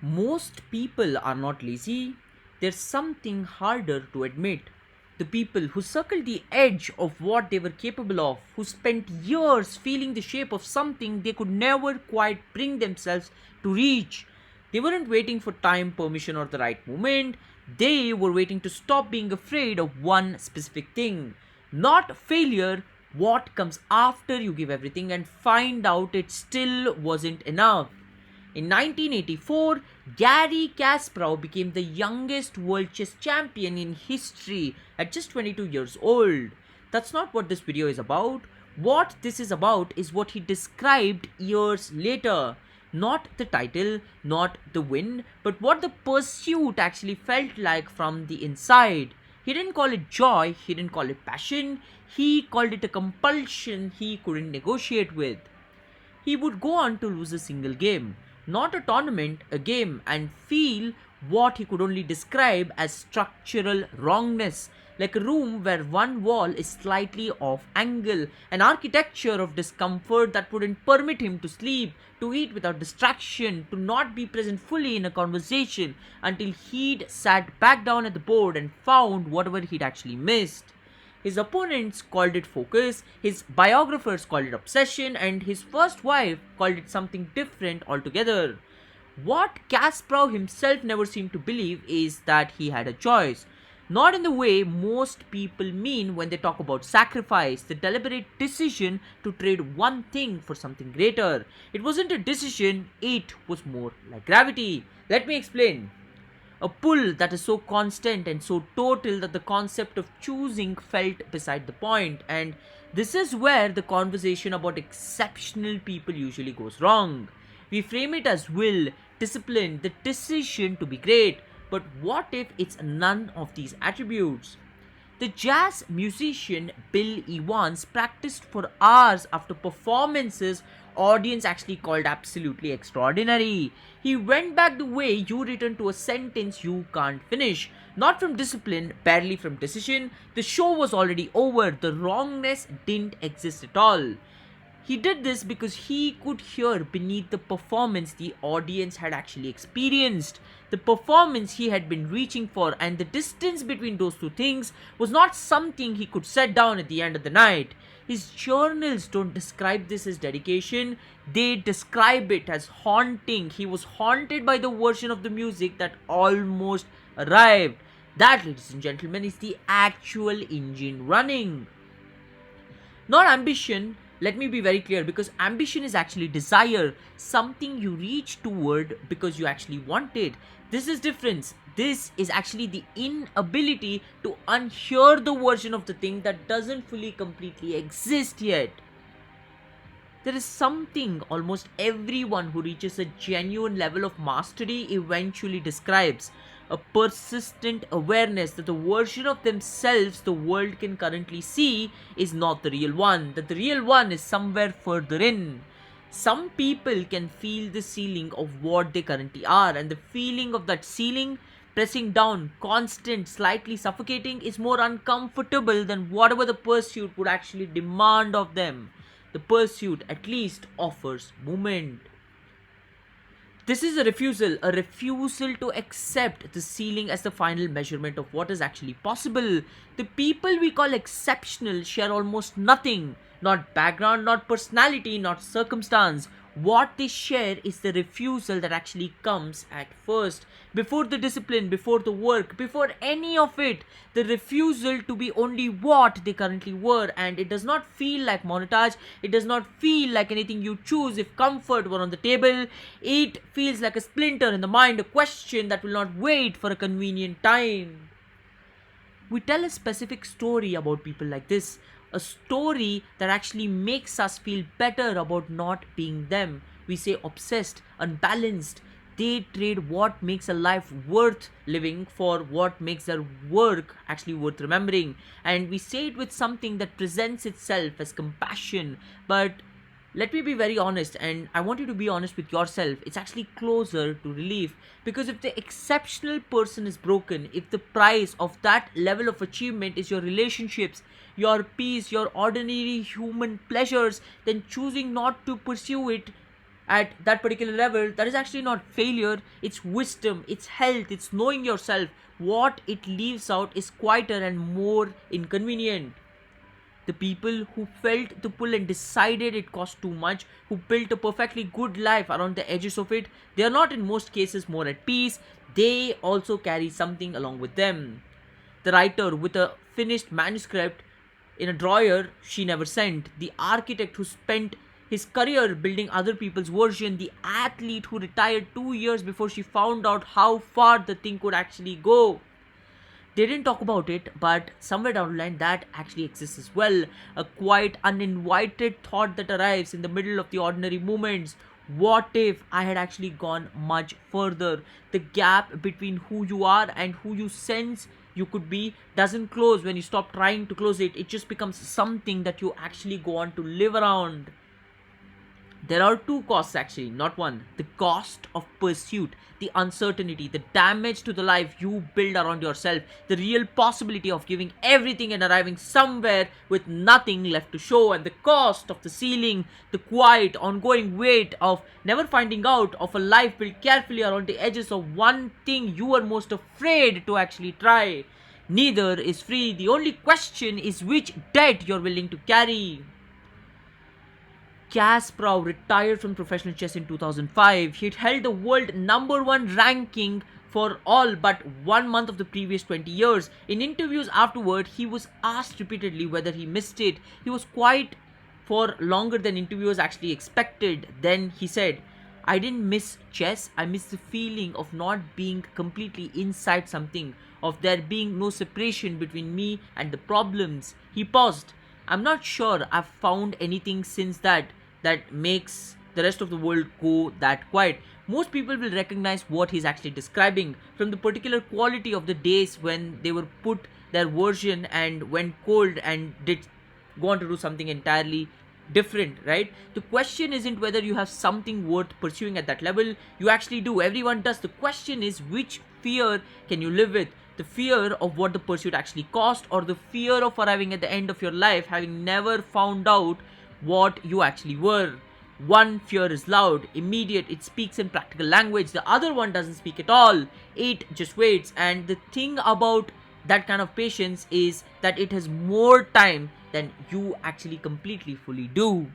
Most people are not lazy, there's something harder to admit. The people who circled the edge of what they were capable of, who spent years feeling the shape of something they could never quite bring themselves to reach. They weren't waiting for time, permission, or the right moment. They were waiting to stop being afraid of one specific thing. Not failure, what comes after you give everything and find out it still wasn't enough. In 1984, Garry Kasparov became the youngest world chess champion in history at just 22 years old. That's not what this video is about. What this is about is what he described years later. Not the title, not the win, but what the pursuit actually felt like from the inside. He didn't call it joy, he didn't call it passion, he called it a compulsion he couldn't negotiate with. He would go on to lose a single game, not a tournament, a game, and feel what he could only describe as structural wrongness, like a room where one wall is slightly off angle, an architecture of discomfort that wouldn't permit him to sleep, to eat without distraction, to not be present fully in a conversation until he'd sat back down at the board and found whatever he'd actually missed. His opponents called it focus, his biographers called it obsession, and his first wife called it something different altogether. What Kasparov himself never seemed to believe is that he had a choice. Not in the way most people mean when they talk about sacrifice, the deliberate decision to trade one thing for something greater. It wasn't a decision, it was more like gravity. Let me explain. A pull that is so constant and so total that the concept of choosing felt beside the point. And this is where the conversation about exceptional people usually goes wrong. We frame it as will, discipline, the decision to be great. But what if it's none of these attributes? The jazz musician Bill Evans practiced for hours after performances audience actually called absolutely extraordinary. He went back the way you return to a sentence you can't finish. Not from discipline, barely from decision. The show was already over. The wrongness didn't exist at all. He did this because he could hear beneath the performance the audience had actually experienced. The performance he had been reaching for, and the distance between those two things was not something he could set down at the end of the night. His journals don't describe this as dedication, they describe it as haunting. He was haunted by the version of the music that almost arrived. That, ladies and gentlemen, is the actual engine running. Not ambition, let me be very clear, because ambition is actually desire, something you reach toward because you actually want it. This is difference. This is actually the inability to unhear the version of the thing that doesn't fully completely exist yet. There is something almost everyone who reaches a genuine level of mastery eventually describes, a persistent awareness that the version of themselves the world can currently see is not the real one, that the real one is somewhere further in. Some people can feel the ceiling of what they currently are, and the feeling of that ceiling pressing down, constant, slightly suffocating, is more uncomfortable than whatever the pursuit would actually demand of them. The pursuit at least offers movement. This is a refusal to accept the ceiling as the final measurement of what is actually possible. The people we call exceptional share almost nothing, not background, not personality, not circumstance. What they share is the refusal that actually comes at first, before the discipline, before the work, before any of it. The refusal to be only what they currently were, and it does not feel like montage, it does not feel like anything you choose if comfort were on the table. It feels like a splinter in the mind, a question that will not wait for a convenient time. We tell a specific story about people like this, a story that actually makes us feel better about not being them. We say obsessed, unbalanced. They trade what makes a life worth living for what makes their work actually worth remembering. And we say it with something that presents itself as compassion, but let me be very honest, and I want you to be honest with yourself. It's actually closer to relief, because if the exceptional person is broken, if the price of that level of achievement is your relationships, your peace, your ordinary human pleasures, then choosing not to pursue it at that particular level, that is actually not failure, it's wisdom, it's health, it's knowing yourself. What it leaves out is quieter and more inconvenient. The people who felt the pull and decided it cost too much, who built a perfectly good life around the edges of it, they are not in most cases more at peace. They also carry something along with them. The writer with a finished manuscript in a drawer she never sent, the architect who spent his career building other people's version, the athlete who retired 2 years before she found out how far the thing could actually go. They didn't talk about it, but somewhere down the line that actually exists as well. A quite uninvited thought that arrives in the middle of the ordinary moments. What if I had actually gone much further? The gap between who you are and who you sense you could be doesn't close when you stop trying to close it. It just becomes something that you actually go on to live around. There are two costs actually, not one. The cost of pursuit, the uncertainty, the damage to the life you build around yourself, the real possibility of giving everything and arriving somewhere with nothing left to show, and the cost of the ceiling, the quiet, ongoing weight of never finding out, of a life built carefully around the edges of one thing you are most afraid to actually try. Neither is free. The only question is which debt you're willing to carry. Kasparov retired from professional chess in 2005. He had held the world number one ranking for all but 1 month of the previous 20 years. In interviews afterward, he was asked repeatedly whether he missed it. He was quiet for longer than interviewers actually expected. Then he said, I didn't miss chess, I missed the feeling of not being completely inside something, of there being no separation between me and the problems. He paused. I'm not sure I've found anything since that makes the rest of the world go that quiet. Most people will recognize what he's actually describing from the particular quality of the days when they were put their version and went cold and did go on to do something entirely different, right? The question isn't whether you have something worth pursuing at that level. You actually do. Everyone does. The question is which fear can you live with? The fear of what the pursuit actually cost, or the fear of arriving at the end of your life having never found out what you actually were. One fear is loud, immediate, it speaks in practical language. The other one doesn't speak at all. It just waits. And the thing about that kind of patience is that it has more time than you actually completely fully do.